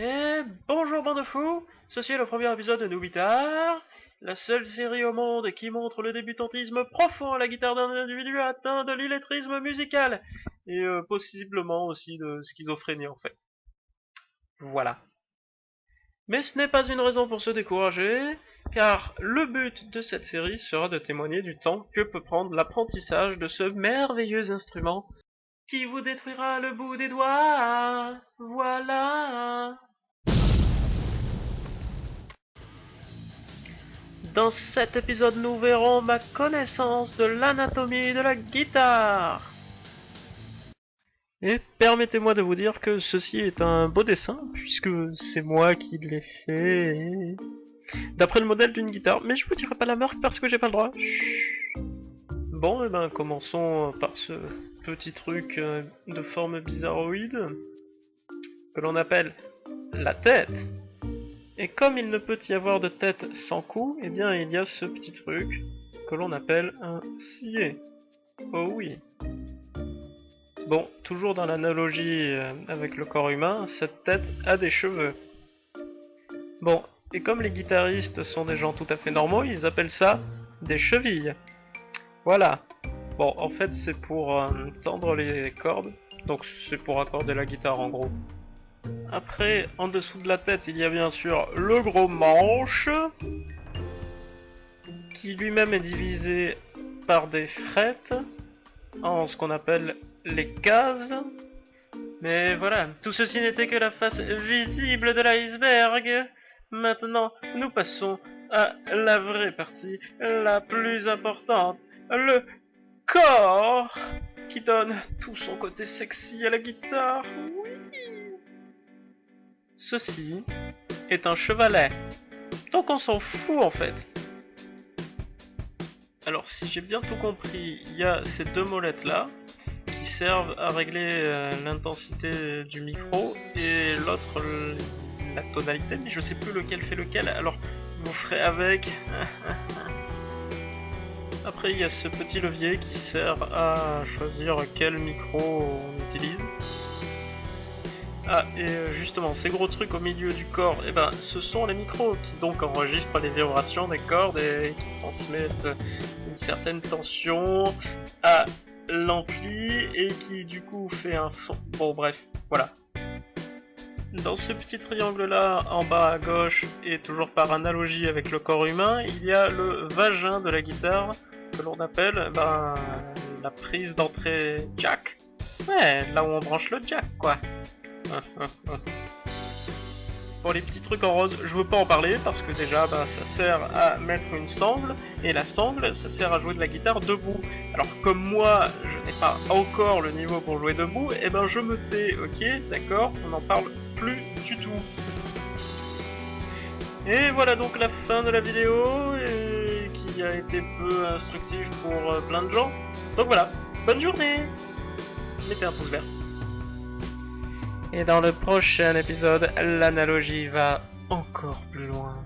Et bonjour bande de fous, ceci est le premier épisode de Noubitar, la seule série au monde qui montre le débutantisme profond à la guitare d'un individu atteint de l'illettrisme musical, et possiblement aussi de schizophrénie en fait. Voilà. Mais ce n'est pas une raison pour se décourager, car le but de cette série sera de témoigner du temps que peut prendre l'apprentissage de ce merveilleux instrument qui vous détruira le bout des doigts. Voilà. Dans cet épisode, nous verrons ma connaissance de l'anatomie de la guitare. Et permettez-moi de vous dire que ceci est un beau dessin, puisque c'est moi qui l'ai fait, d'après le modèle d'une guitare, mais je vous dirai pas la marque parce que j'ai pas le droit. Bon, et ben commençons par ce petit truc de forme bizarroïde, que l'on appelle la tête. Et comme il ne peut y avoir de tête sans cou, eh bien il y a ce petit truc que l'on appelle un sillet. Oh oui. Bon, toujours dans l'analogie avec le corps humain, cette tête a des cheveux. Bon, et comme les guitaristes sont des gens tout à fait normaux, ils appellent ça des chevilles. Voilà. Bon, en fait c'est pour tendre les cordes, donc c'est pour accorder la guitare en gros. Après, en dessous de la tête, il y a bien sûr le gros manche, qui lui-même est divisé par des frettes, en ce qu'on appelle les cases. Mais voilà, tout ceci n'était que la face visible de l'iceberg. Maintenant, nous passons à la vraie partie, la plus importante, le corps, qui donne tout son côté sexy à la guitare. Oui. Ceci est un chevalet. Donc on s'en fout en fait. Alors si j'ai bien tout compris, il y a ces deux molettes là qui servent à régler l'intensité du micro et l'autre la tonalité, mais je sais plus lequel fait lequel, alors vous ferez avec. Après il y a ce petit levier qui sert à choisir quel micro on utilise. Ah, et justement, ces gros trucs au milieu du corps, eh ben, ce sont les micros qui donc enregistrent les vibrations des cordes et qui transmettent une certaine tension à l'ampli et qui du coup fait un son. Bon, bref, voilà. Dans ce petit triangle là, en bas à gauche, et toujours par analogie avec le corps humain, il y a le vagin de la guitare que l'on appelle la prise d'entrée jack. Ouais, là où on branche le jack, quoi. Pour les petits trucs en rose, je veux pas en parler parce que déjà ça sert à mettre une sangle et la sangle ça sert à jouer de la guitare debout. Alors comme moi je n'ai pas encore le niveau pour jouer debout, et ben je me tais, ok, d'accord, on n'en parle plus du tout. Et voilà donc la fin de la vidéo qui a été peu instructive pour plein de gens. Donc voilà, bonne journée. Mettez un pouce vert. Et dans le prochain épisode, l'analogie va encore plus loin.